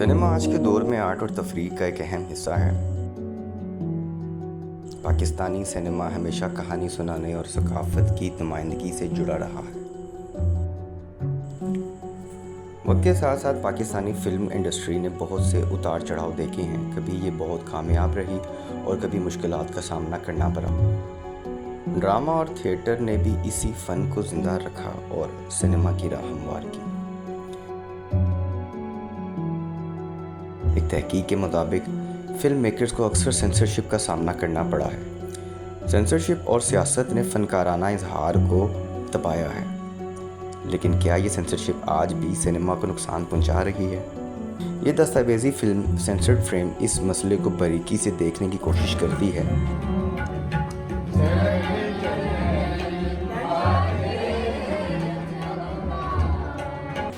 Cinema आज के दौर में आर्ट और तफरीह का एक अहम हिस्सा है। पाकिस्तानी सिनेमा हमेशा कहानी सुनाने और सकाफत की नुमाइंदगी से जुड़ा रहा है। वक्त के साथ साथ पाकिस्तानी फिल्म इंडस्ट्री ने बहुत से उतार चढ़ाव देखे हैं। कभी ये बहुत कामयाब रही और कभी मुश्किलात का सामना करना पड़ा। ड्रामा और थिएटर ने भी इसी फ़न को ज़िंदा रखा और सिनेमा की राह हमवार की। एक तहकीक के मुताबिक फिल्म मेकर्स को अक्सर सेंसरशिप का सामना करना पड़ा है। सेंसरशिप और सियासत ने फ़नकाराना इजहार को दबाया है, लेकिन क्या ये सेंसरशिप आज भी सिनेमा को नुकसान पहुंचा रही है? ये दस्तावेजी फिल्म सेंसर्ड फ्रेम इस मसले को बारीकी से देखने की कोशिश करती है।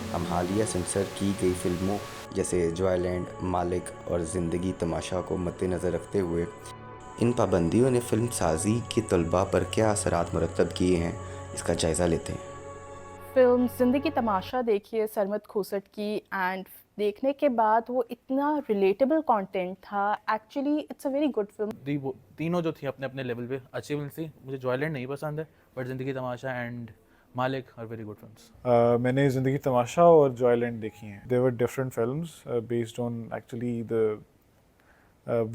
हम हालिया सेंसर की गई फिल्मों जैसे जॉयलैंड, मालिक और ज़िंदगी तमाशा को मद्देनज़र रखते हुए इन पाबंदियों ने फिल्म साजी के तलबा पर क्या असरात मुरतब किए हैं, इसका जायज़ा लेते हैं। फ़िल्म ज़िंदगी तमाशा देखिए सरमद खोसट की, एंड देखने के बाद वो इतना रिलेटेबल कंटेंट था। Actually it's a very good film. वो तीनों जो थी अपने अपने लेवल पे अच्छी फिल्म थी। मुझे जॉयलैंड नहीं पसंद है, but Zindagi Tamasha and Maalik are very good films. मैंने ज़िंदगी तमाशा और जॉयलैंड देखी हैं। They were different films based on actually the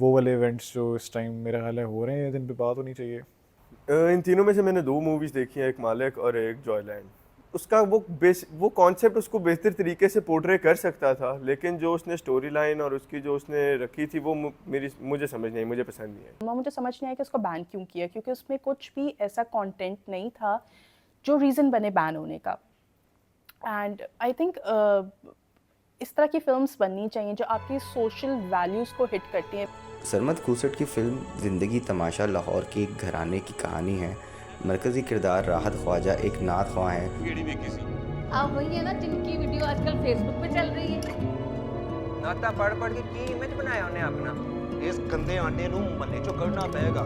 वो वाले इवेंट्स जो इस टाइम मेरा ख्याल है हो रहे हैं, जिन पे बात होनी चाहिए। इन तीनों में से मैंने दो मूवीज़ देखी हैं, एक मालिक और एक जॉयलैंड। उसका वो कॉन्सेप्ट उसको बेहतर तरीके से पोर्ट्रे कर सकता था, लेकिन जो उसने स्टोरी लाइन और उसकी जो उसने रखी थी वो मुझे समझ नहीं आई, मुझे पसंद नहीं आई। मुझे समझ नहीं आया कि उसको बैन क्यों किया, क्योंकि उसमें कुछ भी ऐसा कंटेंट नहीं था जो रीज़न बने बैन होने का। एंड आई थिंक इस तरह की फिल्म्स बननी चाहिए जो आपकी सोशल वैल्यूज़ को हिट करती हैं। सरमद खोसट की फिल्म ज़िंदगी तमाशा लाहौर के एक घराने की कहानी है। मरकज़ी किरदार राहत ख्वाजा एक नात ख्वाह हैं। आप वही है ना जिनकी वीडियो आजकल फेसबुक पे चल रही है। नाता पढ़ के की इमेज बनाया उन्हें अपना। इस गंदे आंडे नूं मन्ने चो करना पड़ेगा।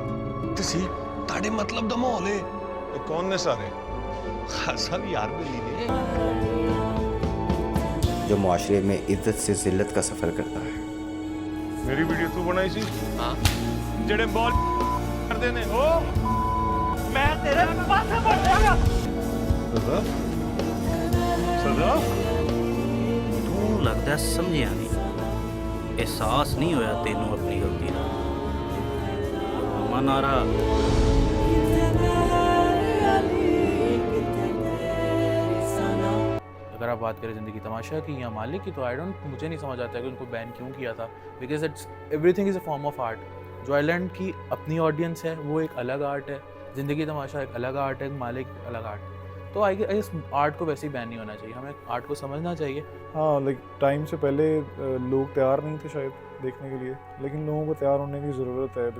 ਤੁਸੀਂ ਤੁਹਾਡੇ ਮਤਲਬ ਦਾ ਮਾਹੌਲ ਹੈ ਇਹ ਕੌਣ ਨੇ ਸਾਰੇ ਖਾਸਾ ਵੀ यार भी लीजिए जो मुआशरे में इज्जत से जिल्लत का सफ़र करता है। मेरी वीडियो तू बनाई सी हां ਜਿਹੜੇ ਬॉल ਕਰਦੇ ਨੇ ਉਹ ਮੈਂ ਤੇਰੇ ਪਾਸੇ ਪੜ ਜਾਗਾ ਸਦਾ ਸਦਾ ਤੂੰ ਲੱਗਦਾ ਸਮਝਿਆ ਨਹੀਂ, एहसास नहीं होया तेनों अपनी गलती का। मामा नारा अगर आप बात करें ज़िंदगी तमाशा की या मालिक की, तो मुझे नहीं समझ आता है कि उनको बैन क्यों किया था, because it's everything is a form of art. Joyland की अपनी ऑडियंस है, वो एक अलग आर्ट है। ज़िंदगी तमाशा एक अलग आर्ट है, मालिक अलग आर्ट है। तो इस आर्ट को वैसे ही बैन नहीं होना चाहिए, हमें आर्ट को समझना चाहिए। हाँ, लाइक टाइम से पहले लोग तैयार नहीं थे शायद देखने के लिए, लेकिन लोगों को तैयार होने की ज़रूरत है।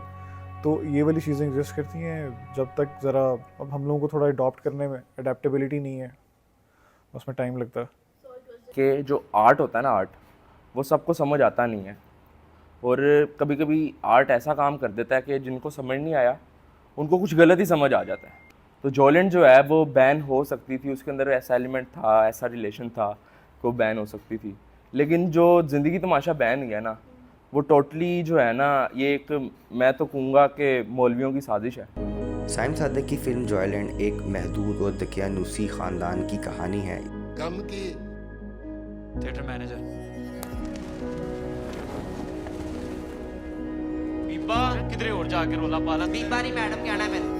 तो ये वाली चीज़ें एग्जिस्ट करती हैं जब तक ज़रा अब हम लोगों को थोड़ा अडॉप्ट करने में अडेप्टेबिलिटी नहीं है, उसमें टाइम लगता है। कि जो आर्ट होता है ना, आर्ट वो सबको समझ आता नहीं है, और कभी कभी आर्ट ऐसा काम कर देता है कि जिनको समझ नहीं आया उनको कुछ गलत ही समझ आ जाता है। तो जॉयलैंड जो है वो बैन हो सकती थी, उसके अंदर ऐसा एलिमेंट था, ऐसा रिलेशन था कि वो बैन हो सकती थी। लेकिन जो ज़िंदगी तमाशा बैन गया ना, वो टोटली जो है ना, ये एक मैं तो कहूँगा कि मौलवियों की साजिश है। साइम सादिक की फिल्म जॉयलैंड एक महदूद और दकियानूसी ख़ानदान की कहानी है। ਕੰਮ ਕੀ थिएटर मैनेजर ਬੀਬਾ ਕਿਧਰੇ ਹੋਰ ਜਾ ਕੇ ਰੋਲਾ ਪਾ ਲਾ। ਬੀਬਾ ਨਹੀਂ ਮੈਡਮ ਕਹਿਣਾ ਮੈਨੂੰ।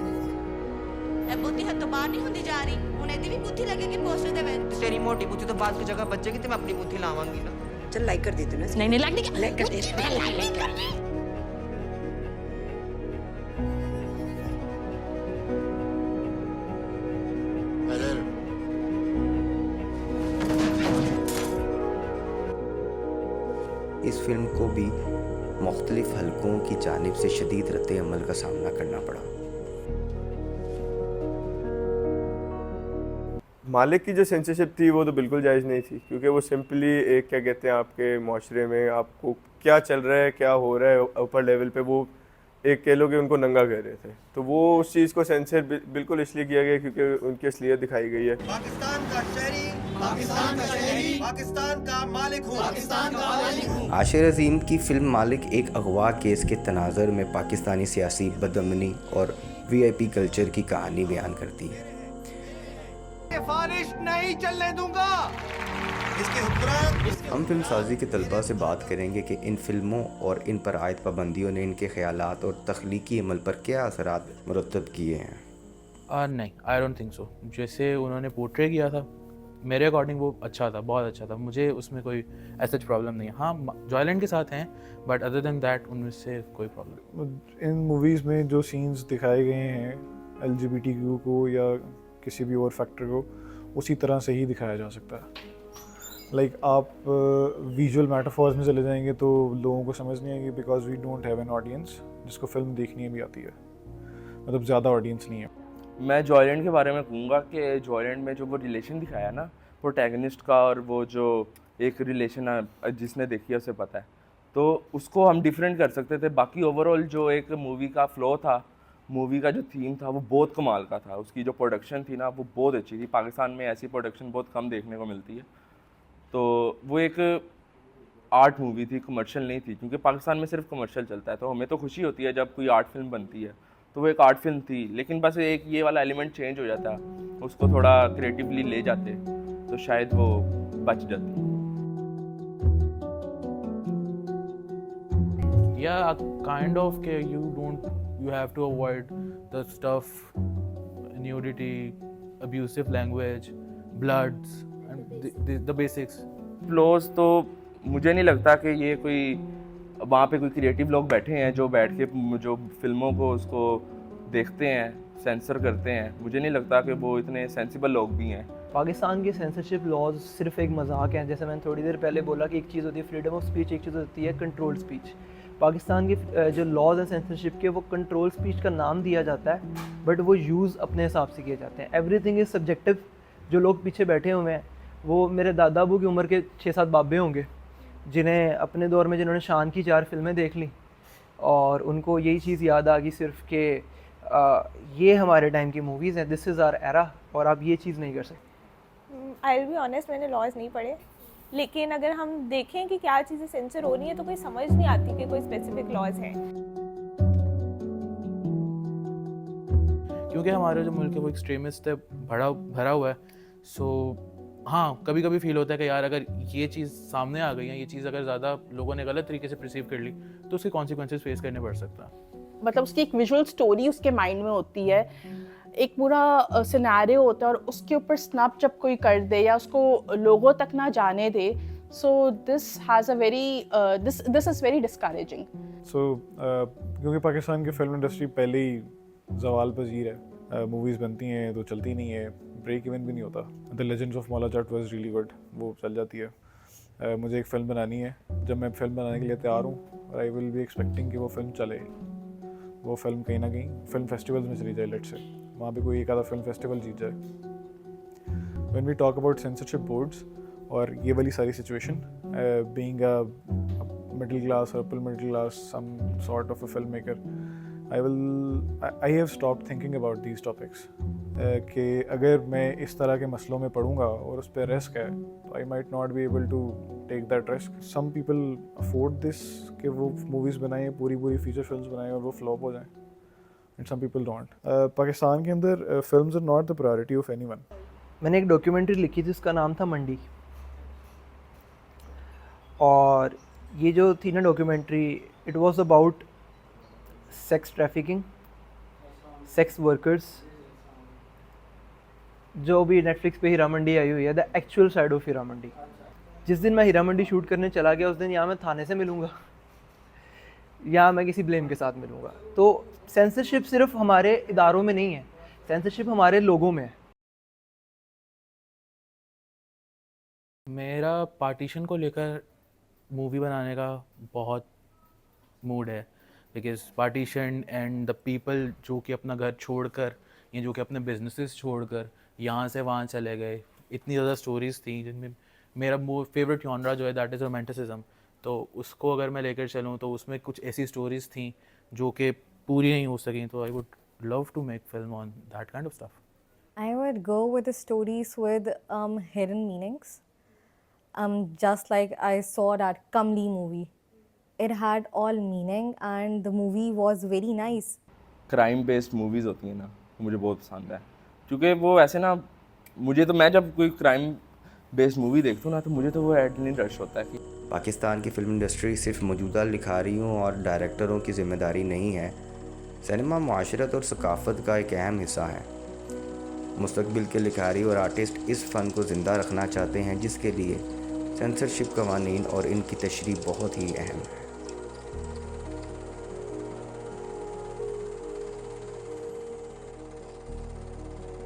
ਇਹ ਬੁੱਧੀ ਹੱਥੋਂ ਬਾਹਰ ਨਹੀਂ ਹੁੰਦੀ ਜਾ ਰਹੀ, ਹੁਣ ਇਹਦੀ ਵੀ ਬੁੱਧੀ ਲੱਗੇਗੀ ਪੋਸਟਰ ਦੇ ਵਿੱਚ। तेरी मोटी बुद्धि तो बात की जगह बचेगी, तो मैं अपनी बुद्धि लावांगी ना। चल लाइक कर दी तूने। नहीं नहीं लाइक नहीं, लाइक कर दे, लाइक कर दे। इस फिल्म को भी मुख्तलिफ हलकों की जानिब से शदीद रद्द अमल का सामना करना पड़ा। मालिक की जो सेंसरशिप थी वो तो बिल्कुल जायज़ नहीं थी, क्योंकि वो सिंपली एक क्या कहते हैं आपके माशरे में आपको क्या चल रहा है, क्या हो रहा है ऊपर लेवल पे, वो एक कह लो कि उनको नंगा कह रहे थे, तो वो उस चीज़ को सेंसर बिल्कुल इसलिए किया गया क्योंकि उनकी असलियत दिखाई गई है। पाकिस्तान का शहरी, पाकिस्तान का शहरी, पाकिस्तान का मालिक हूँ, पाकिस्तान का मालिक हूँ। आशिर अजीम की फिल्म मालिक एक अगवा केस के तनाज़ुर में पाकिस्तानी सियासी बदअमनी और वीआईपी कल्चर की कहानी बयान करती है। फारिश नहीं चलने दूंगा। इसके हुक्मरान हम फिल्म साजी के तलबा से बात करेंगे कि इन फिल्मों और इन पर आयद पाबंदियों ने इनके ख्यालात और तख्लीकी अमल पर क्या असरात मुरतब किए हैं। नहीं, आई डोंट थिंक सो। जैसे उन्होंने पोर्ट्रे किया था, मेरे अकॉर्डिंग वो अच्छा था, बहुत अच्छा था, मुझे उसमें कोई ऐसा प्रॉब्लम नहीं है। हाँ, जॉयलैंड के साथ हैं, बट अदर देन दैट उनमें से कोई प्रॉब्लम। इन मूवीज़ में जो सीन्स दिखाए गए हैं LGBTQ को या किसी भी और फैक्टर को उसी तरह से ही दिखाया जा सकता है। लाइक आप विजुअल मेटाफॉर्स में चले जाएंगे तो लोगों को समझ नहीं आएगी, because we don't have an audience जिसको फिल्म देखनी भी आती है, मतलब ज़्यादा ऑडियंस नहीं है। मैं जॉयलैंड के बारे में कहूँगा कि जॉयलैंड में जो वो रिलेशन दिखाया ना प्रोटैगनिस्ट का, और वो जो एक रिलेशन है जिसने देखी है उसे पता है, तो उसको हम डिफरेंट कर सकते थे। बाकी ओवरऑल जो एक मूवी का फ्लो था, मूवी का जो थीम था, वो बहुत कमाल का था। उसकी जो प्रोडक्शन थी ना वो बहुत अच्छी थी। पाकिस्तान में ऐसी प्रोडक्शन बहुत कम देखने को मिलती है। तो वो एक आर्ट मूवी थी, कमर्शियल नहीं थी, क्योंकि पाकिस्तान में सिर्फ कमर्शियल चलता है। तो हमें तो खुशी होती है जब कोई आर्ट फिल्म बनती है, तो वो एक आर्ट फिल्म थी। लेकिन बस एक ये वाला एलिमेंट चेंज हो जाता, उसको थोड़ा क्रिएटिवली ले जाते तो शायद वो बच जाती। Yeah, kind of के you have to avoid the stuff, nudity, abusive language, bloods and the basics. Flaws तो मुझे नहीं लगता कि ये कोई वहाँ पे कोई क्रिएटिव लोग बैठे हैं जो बैठ के जो फिल्मों को उसको देखते हैं, सेंसर करते हैं। मुझे नहीं लगता कि वो इतने सेंसिबल लोग भी हैं। पाकिस्तान के सेंसरशिप लॉज सिर्फ एक मजाक हैं। जैसे मैंने थोड़ी देर पहले बोला कि एक चीज़ होती है फ्रीडम ऑफ स्पीच, एक चीज़ होती है कंट्रोल स्पीच। पाकिस्तान के जो लॉज हैं सेंसरशिप के, वो कंट्रोल स्पीच का नाम दिया जाता है, बट वो यूज़ अपने हिसाब से किए जाते हैं। Everything is subjective. जो लोग पीछे बैठे हुए हैं वो मेरे दादा अबू की उम्र के 6-7 बाबे होंगे, जिन्हें अपने दौर में जिन्होंने शान की 4 फिल्में देख ली और उनको यही चीज़ याद आ गई सिर्फ कि ये हमारे टाइम की मूवीज़ हैं, दिस इज़ आवर एरा, और आप ये चीज़ नहीं कर सकते। आई विल बी ऑनेस्ट, मैंने लॉज नहीं पढ़े, लेकिन अगर हम देखें कि क्या चीज़ें सेंसर हो रही हैं तो कोई समझ नहीं आती कि कोई स्पेसिफिक लॉज हैं। क्योंकि हमारे जो मुल्क है वो एक्सट्रीमिस्ट है, भरा हुआ है। सो हाँ, कभी कभी फील होता है कि यार अगर ये चीज़ सामने आ गई है, ये चीज़ अगर ज़्यादा लोगों ने गलत तरीके से परसीव कर ली तो उसके कॉन्सिक्वेंसेस फेस करने पड़ सकता है। मतलब उसकी एक विजुअल स्टोरी उसके माइंड में होती है, एक पूरा सिनेरियो होता है, और उसके ऊपर स्नैप जब कोई कर दे या उसको लोगों तक ना जाने दे, so this has a very this is very discouraging. So क्योंकि पाकिस्तान की फिल्म इंडस्ट्री पहले ही जवाल पजीर है, मूवीज़ बनती हैं तो चलती नहीं है, ब्रेक इवन भी नहीं होता। The legends of Maula Jatt was really good, वो चल जाती है। मुझे एक फ़िल्म बनानी है, जब मैं फिल्म बनाने के लिए तैयार हूँ, आई विल बी एक्सपेक्टिंग कि वो फिल्म चले, वो फिल्म कहीं ना कहीं फिल्म फेस्टिवल्स में चली जाए, लेट्स से वहाँ पे कोई एक आधा फिल्म फेस्टिवल जीत जाए। When we talk about censorship boards और ये वाली सारी situation, being a middle class और upper middle class some sort of a film maker, I have stopped thinking about these topics कि अगर मैं इस तरह के मसलों में पढ़ूंगा और उस पर रिस्क है तो I might not be able to take that risk. Some people afford this कि वो मूवीज़ बनाएं, पूरी फीचर फिल्म्स बनाएं और वो फ्लॉप हो जाएं, and some people don't. Pakistan के अंदर films are not the priority of anyone. मैंने एक डॉक्यूमेंट्री लिखी थी, उसका नाम था मंडी, और ये जो थी ना documentary, it was about sex trafficking, sex workers, जो भी नेटफ्लिक्स पे हीरा मंडी आई हुई है, the actual side of Heera Mandi. जिस दिन मैं हीरा मंडी शूट करने चला गया, उस दिन या मैं थाने से मिलूँगा या मैं किसी ब्लेम के साथ मिलूँगा। तो सेंसरशिप सिर्फ हमारे इदारों में नहीं है, सेंसरशिप हमारे लोगों में है। मेरा पार्टीशन को लेकर मूवी बनाने का बहुत मूड है, because partition and the people जो कि अपना घर छोड़कर या जो कि अपने बिजनेसेस छोड़कर यहाँ से वहाँ चले गए, इतनी ज़्यादा स्टोरीज़ थी जिनमें मेरा फेवरेट जॉनरा जो है दैट इज़ रोमांटिसिज्म। तो उसको अगर मैं लेकर चलूँ तो उसमें कुछ ऐसी स्टोरीज़ थी जो कि पूरी नहीं हो सकी, तो I would love to make film on that kind of stuff. I would go with the stories with hidden meanings. Just like I saw that Kamli movie. It had all meaning and the movie was very nice. Crime based movies होती हैं ना, मुझे बहुत पसंद है, क्योंकि वो ऐसे ना, मुझे तो, मैं जब कोई क्राइम बेस्ड मूवी देखता हूँ ना, तो मुझे तो वो एड्रेनलिन रश होता है कि पाकिस्तान की फ़िल्म इंडस्ट्री सिर्फ मौजूदा लिखारियों और डायरेक्टरों की जिम्मेदारी नहीं है, सिनेमा मुआशरत और सकाफ़त का एक अहम हिस्सा है। मुस्तकबिल के लिखारी और आर्टिस्ट इस फ़न को ज़िंदा रखना चाहते हैं, जिसके लिए सेंसरशिप कवानीन और इनकी तशरीह बहुत ही अहम है।